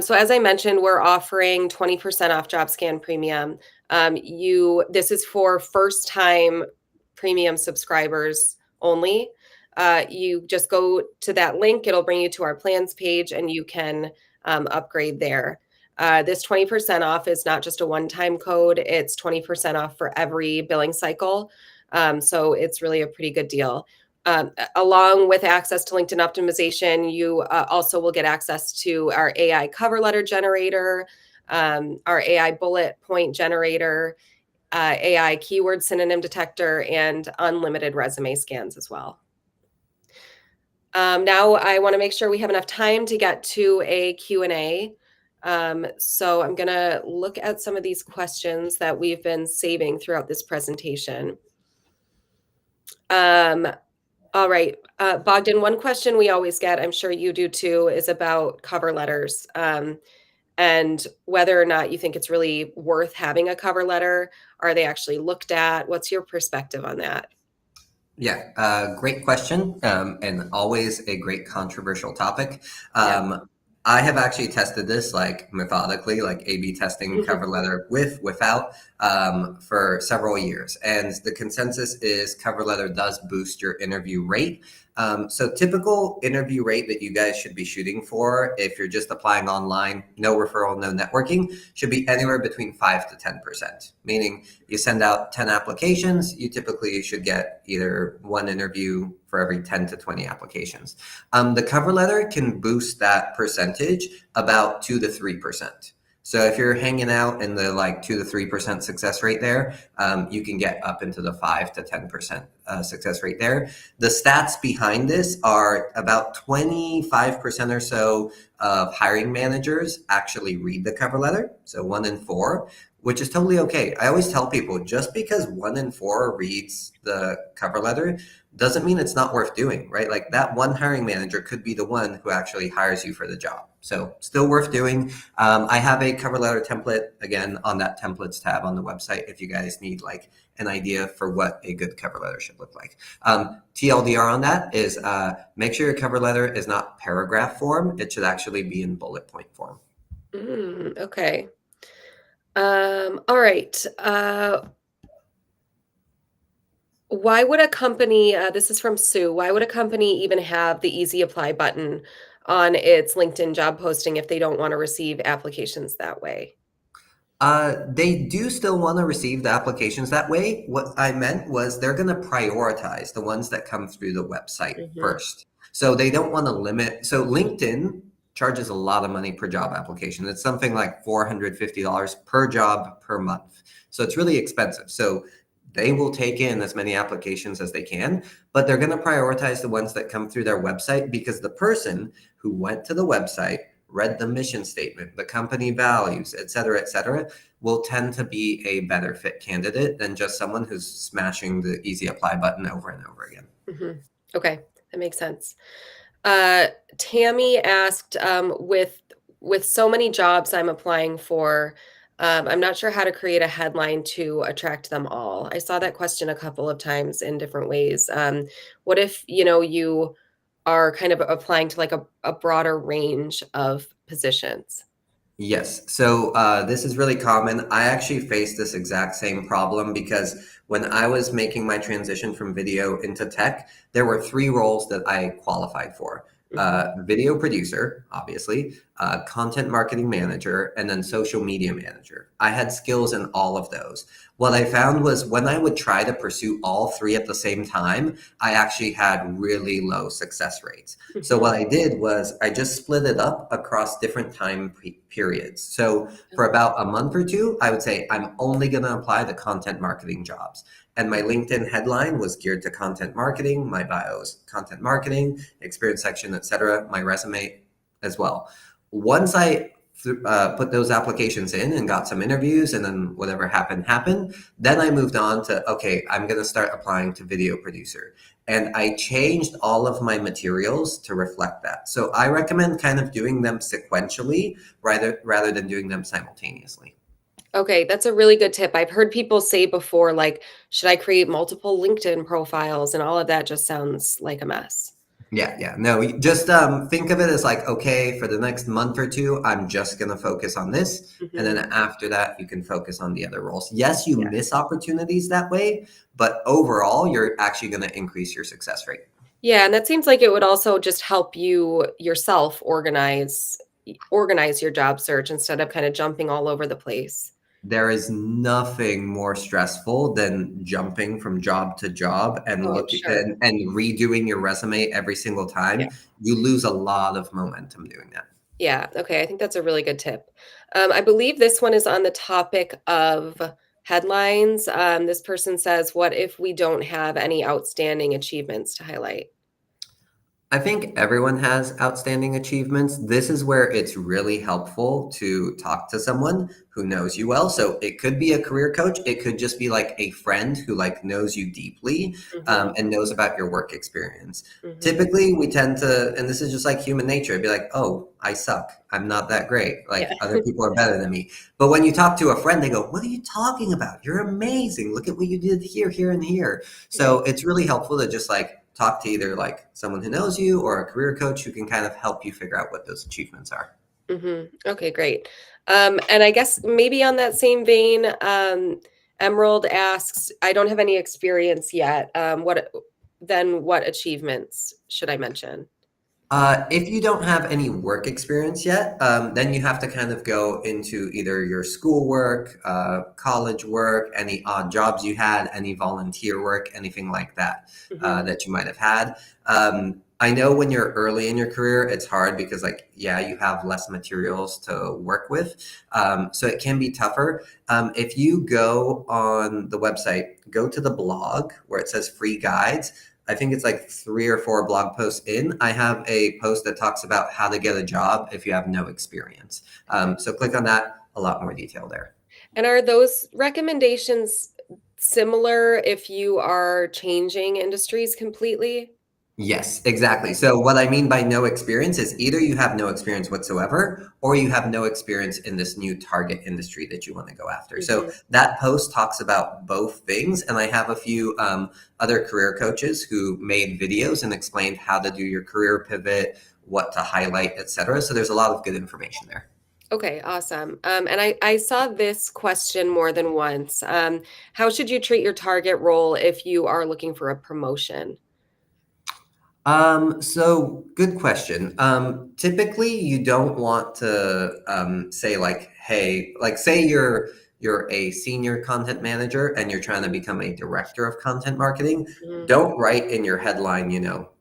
So as I mentioned, we're offering 20% off JobScan Premium. This is for first-time premium subscribers only. You just go to that link; it'll bring you to our plans page, and you can upgrade there. This 20% off is not just a one-time code; it's 20% off for every billing cycle. So it's really a pretty good deal. Along with access to LinkedIn optimization, you also will get access to our AI cover letter generator, our AI bullet point generator, AI keyword synonym detector, and unlimited resume scans as well. Now I want to make sure we have enough time to get to a Q&A. So I'm going to look at some of these questions that we've been saving throughout this presentation. All right. Bogdan, one question we always get, I'm sure you do too, is about cover letters, and whether or not you think it's really worth having a cover letter. Are they actually looked at? What's your perspective on that? Yeah, great question, and always a great controversial topic. Yeah. I have actually tested this like methodically, like A/B testing cover letter with, without, for several years. And the consensus is cover letter does boost your interview rate. So typical interview rate that you guys should be shooting for if you're just applying online, no referral, no networking, should be anywhere between 5 to 10%, meaning you send out 10 applications, you typically should get either one interview for every 10 to 20 applications. The cover letter can boost that percentage about 2 to 3%. So if you're hanging out in the like 2 to 3% success rate there, you can get up into the 5 to 10% success rate there. The stats behind this are about 25% or so of hiring managers actually read the cover letter. So 1 in 4, which is totally okay. I always tell people just because 1 in 4 reads the cover letter doesn't mean it's not worth doing, right? Like that one hiring manager could be the one who actually hires you for the job. So still worth doing. I have a cover letter template again on that templates tab on the website if you guys need like an idea for what a good cover letter should look like. TLDR on that is make sure your cover letter is not paragraph form. It should actually be in bullet point form. Okay. All right. Why would a company, this is from Sue, why would a company even have the easy apply button on its LinkedIn job posting if they don't want to receive applications that way? They do still want to receive the applications that way. What I meant was they're going to prioritize the ones that come through the website Hmm. first. So they don't want to limit. So LinkedIn charges a lot of money per job application. It's something like $450 per job per month. So it's really expensive. So they will take in as many applications as they can, but they're going to prioritize the ones that come through their website because the person who went to the website, read the mission statement, the company values, et cetera, will tend to be a better fit candidate than just someone who's smashing the easy apply button over and over again. Hmm. Okay, that makes sense. Uh, Tammy asked, with so many jobs I'm applying for, I'm not sure how to create a headline to attract them all. I saw that question a couple of times in different ways. What if, you are kind of applying to like a broader range of positions? Yes. So this is really common. I actually faced this exact same problem because when I was making my transition from video into tech, there were 3 roles that I qualified for. Mhm. Video producer, obviously, content marketing manager, and then social media manager. I had skills in all of those. What I found was when I would try to pursue all 3 at the same time, I actually had really low success rates. So Mhm. what I did was I just split it up across different time periods. So for about a month or two, I would say I'm only going to apply the content marketing jobs. And my LinkedIn headline was geared to content marketing, my bio is content marketing, experience section, etc., my resume as well. Once I put those applications in and got some interviews and then whatever happened, then I moved on to, okay, I'm going to start applying to video producer. And I changed all of my materials to reflect that. So I recommend kind of doing them sequentially rather than doing them simultaneously. Okay, that's a really good tip. I've heard people say before, like, should I create multiple LinkedIn profiles? And all of that just sounds like a mess. Yeah, yeah. No, just think of it as like, okay, for the next month or two, I'm just going to focus on this. And then Hmm. after that, you can focus on the other roles. Yes, you Yeah. miss opportunities that way, but overall, you're actually going to increase your success rate. Yeah, and that seems like it would also just help you yourself organize your job search instead of kind of jumping all over the place. There is nothing more stressful than jumping from job to job and Oh, I'm looking sure. and redoing your resume every single Yeah. time. You lose a lot of momentum doing that. Yeah. Okay. I think that's a really good tip. I believe this one is on the topic of headlines. This person says, what if we don't have any outstanding achievements to highlight? I think everyone has outstanding achievements. This is where it's really helpful to talk to someone who knows you well. So it could be a career coach. It could just be like a friend who like knows you deeply Hmm. and knows about your work experience. Hmm. Typically, we tend to, and this is just like human nature, it'd be like, oh, I suck. I'm not that great. Yeah. Like other people are better than me. But when you talk to a friend, they go, what are you talking about? You're amazing. Look at what you did here, here, and here. So Right. it's really helpful to just like talk to either like someone who knows you or a career coach who can kind of help you figure out what those achievements are. Okay, great. And I guess maybe on that same vein, Emerald asks, I don't have any experience yet. What achievements should I mention? If you don't have any work experience yet, then you have to kind of go into either your schoolwork, college work, any odd jobs you had, any volunteer work, anything like that Hmm. that you might have had. I know when you're early in your career, it's hard because, like, yeah, you have less materials to work with. So it can be tougher. If you go on the website, go to the blog where it says free guides. I think it's like 3 or 4 blog posts in. I have a post that talks about how to get a job if you have no experience. Okay. So click on that, a lot more detail there. And are those recommendations similar if you are changing industries completely? Yes, exactly. So what I mean by no experience is either you have no experience whatsoever or you have no experience in this new target industry that you want to go after. So Hmm. that post talks about both things. And I have a few other career coaches who made videos and explained how to do your career pivot, what to highlight, etc. So there's a lot of good information there. Okay, awesome. And I saw this question more than once. How should you treat your target role if you are looking for a promotion? So good question. Typically you don't want to say like, hey, like say you're a senior content manager and you're trying to become a director of content marketing. Mhm. Don't write in your headline,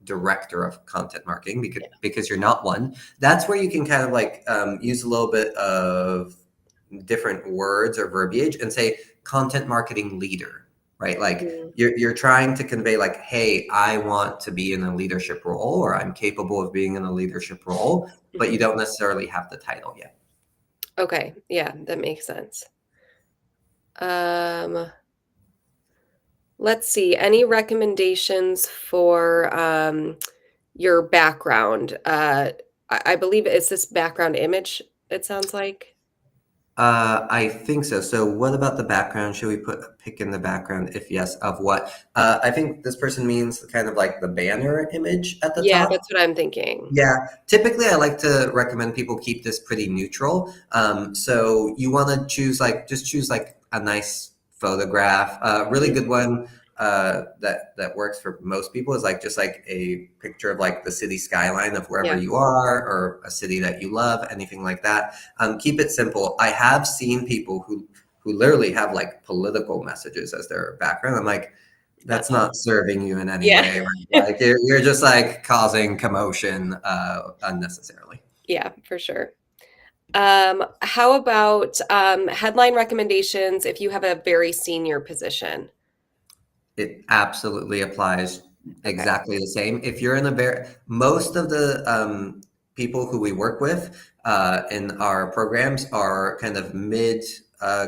director of content marketing Yeah. because you're not one. That's where you can kind of like use a little bit of different words or verbiage and say content marketing leader, right? Like Mhm. you're trying to convey like, hey, I want to be in a leadership role or I'm capable of being in a leadership role, but you Mhm. don't necessarily have the title yet. Okay, yeah, that makes sense. Um, let's see. Any recommendations for your background? I believe it's this background image, it sounds like. I think so. So what about the background? Should we put a pic in the background? If yes, of what? I think this person means kind of like the banner image at the Yeah, top. that's what I'm thinking. Yeah, typically I like to recommend people keep this pretty neutral. So you want to choose like just choose like a nice photograph. A really Mhm. good one that works for most people is like just like a picture of like the city skyline of wherever Yeah. you are or a city that you love, anything like that. Keep it simple. I have seen people who literally have like political messages as their background. I'm like, that's Uh-oh. not serving you in any Yeah. way, right? Like you're just like causing commotion unnecessarily. Yeah, for sure. How about headline recommendations if you have a very senior position? It absolutely applies Okay. exactly the same. If you're in a very, most of the people who we work with in our programs are kind of mid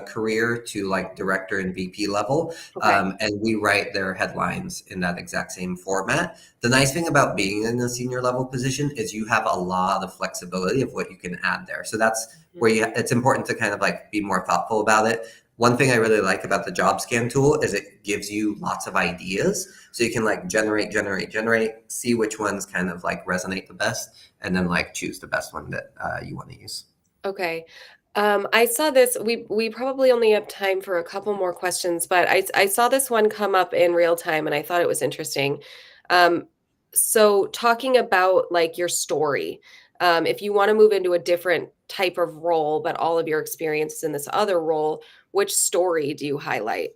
career to like director and VP level. Okay. And we write their headlines in that exact same format. The nice thing about being in a senior level position is you have a lot of flexibility of what you can add there. So that's where Mhm. it's important to kind of like be more thoughtful about it. One thing I really like about the job scan tool is it gives you lots of ideas. So you can like generate, see which ones kind of like resonate the best, and then like choose the best one that you want to use. Okay. I saw this. We probably only have time for a couple more questions, but I saw this one come up in real time, and I thought it was interesting. Um, so talking about like your story, if you want to move into a different type of role, but all of your experiences in this other role, which story do you highlight?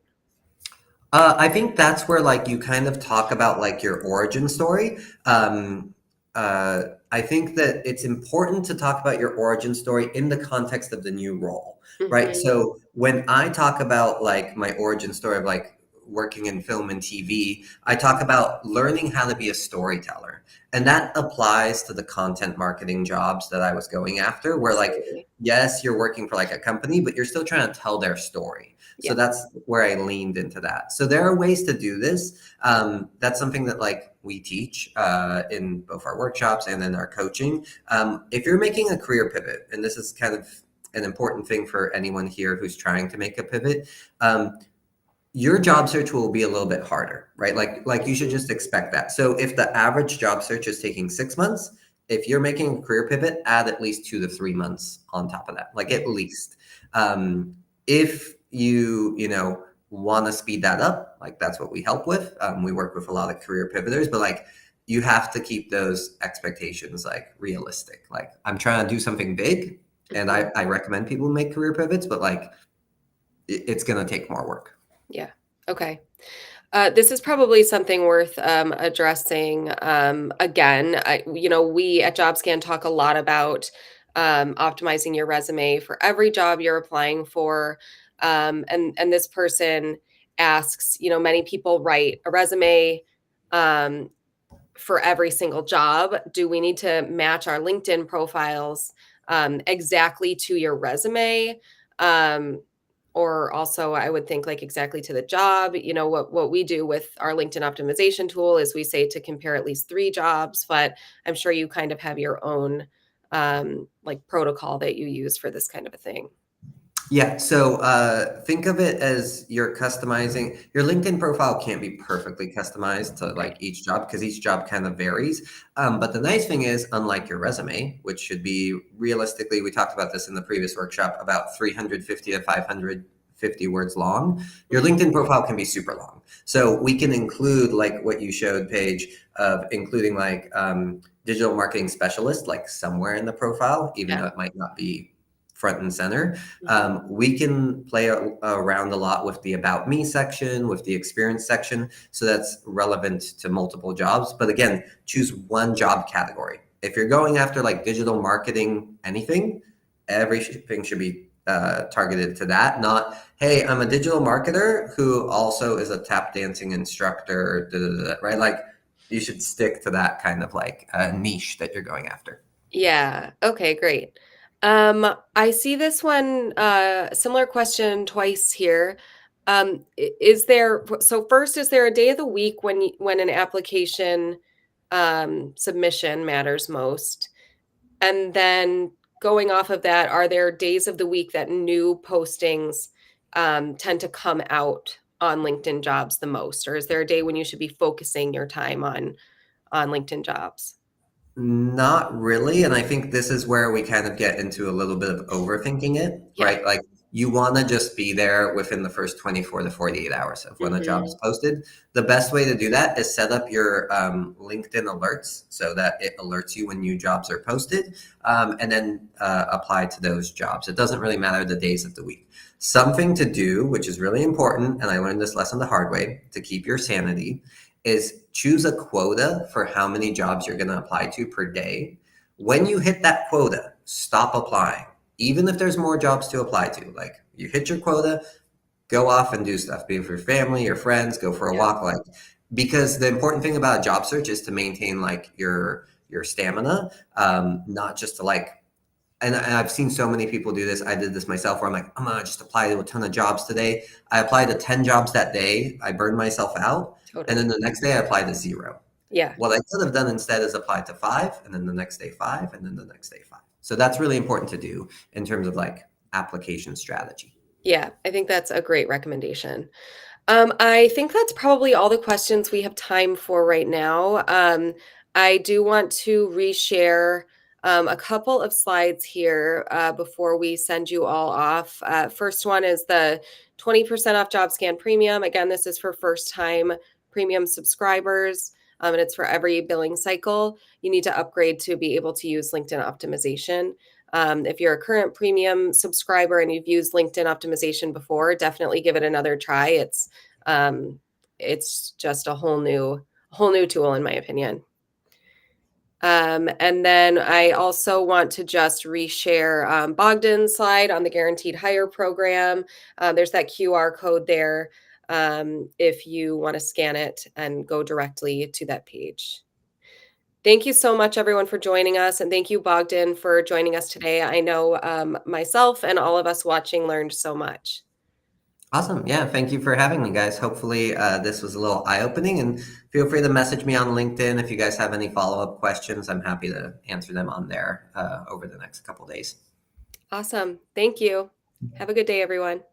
I think that's where like you kind of talk about like your origin story. Um, I think that it's important to talk about your origin story in the context of the new role, right? Hmm. So when I talk about like my origin story of like working in film and TV, I talk about learning how to be a storyteller. And that applies to the content marketing jobs that I was going after, where like, Absolutely. yes, you're working for like a company, but you're still trying to tell their story. So Yeah. that's where I leaned into that. So there are ways to do this. That's something that like we teach in both our workshops and in our coaching. If you're making a career pivot, and this is kind of an important thing for anyone here who's trying to make a pivot, your job search will be a little bit harder, right? Like you should Mhm. just expect that. So if the average job search is taking 6 months, if you're making a career pivot, add at least 2 to 3 months on top of that, like at least. If you want to speed that up, like that's what we help with. We work with a lot of career pivoters, but like you have to keep those expectations like realistic. Like I'm trying to do something big, and Mhm. I recommend people make career pivots, but like it's going to take more work. Yeah. Okay. This is probably something worth addressing again. We at JobScan talk a lot about optimizing your resume for every job you're applying for. And this person asks, many people write a resume um, for every single job. Do we need to match our LinkedIn profiles exactly to your resume? Um, or also, I would think like exactly to the job. What we do with our LinkedIn optimization tool is we say to compare at least 3 jobs, but I'm sure you kind of have your own like protocol that you use for this kind of a thing. Yeah, so think of it as you're customizing your LinkedIn profile can't be perfectly customized to Right. like each job because each job kind of varies. But the nice thing is, unlike your resume, which should be realistically, we talked about this in the previous workshop, about 350 to 550 words long, your Mhm. LinkedIn profile can be super long. So we can include like what you showed, Paige, of including like digital marketing specialist, like somewhere in the profile, even Yeah. though it might not be front and center. Mhm. We can play around a lot with the about me section, with the experience section. So that's relevant to multiple jobs. But again, choose one job category. If you're going after like digital marketing, anything, everything should be targeted to that. Not, hey, I'm a digital marketer who also is a tap dancing instructor, da, da, da, right? Like you should stick to that kind of like niche that you're going after. Yeah. Okay, great. I see this one similar question twice here. Is there so first is there a day of the week when an application submission matters most? And then going off of that, are there days of the week that new postings tend to come out on LinkedIn Jobs the most, or is there a day when you should be focusing your time on LinkedIn Jobs? Not really. And I think this is where we kind of get into a little bit of overthinking it, Yeah. right? Like you want to just be there within the first 24 to 48 hours of when a job is Hmm. posted. The best way to do that is set up your LinkedIn alerts so that it alerts you when new jobs are posted, and then apply to those jobs. It doesn't really matter the days of the week. Something to do, which is really important, and I learned this lesson the hard way to keep your sanity, is choose a quota for how many jobs you're going to apply to per day. When you hit that quota, stop applying. Even if there's more jobs to apply to, like you hit your quota, go off and do stuff. Be with your family, your friends, go for a Yeah. walk. Like because the important thing about a job search is to maintain like your stamina, not just to like and I've seen so many people do this. I did this myself where I'm like, I'm gonna just apply to a ton of jobs today. I applied to 10 jobs that day. I burned myself out. And then Totally. the next day I applied to zero. Yeah. What I could have done instead is apply to five, and then the next day five, and then the next day five. So that's really important to do in terms of like application strategy. Yeah. I think that's a great recommendation. I think that's probably all the questions we have time for right now. I do want to reshare a couple of slides here before we send you all off. First one is the 20% off JobScan Premium. Again, this is for first time premium subscribers. And it's for every billing cycle. You need to upgrade to be able to use LinkedIn optimization. If you're a current premium subscriber and you've used LinkedIn optimization before, definitely give it another try. Um, it's just a whole new tool in my opinion. And then I also want to just reshare Bogdan's slide on the guaranteed hire program. There's that QR code there. if you want to scan it and go directly to that page. Thank you so much, everyone, for joining us. And thank you, Bogdan, for joining us today. I know myself and all of us watching learned so much. Awesome. Yeah. Thank you for having me, guys. Hopefully, this was a little eye-opening, and feel free to message me on LinkedIn if you guys have any follow-up questions. I'm happy to answer them on there over the next couple days. Awesome. Thank you. Have a good day, everyone.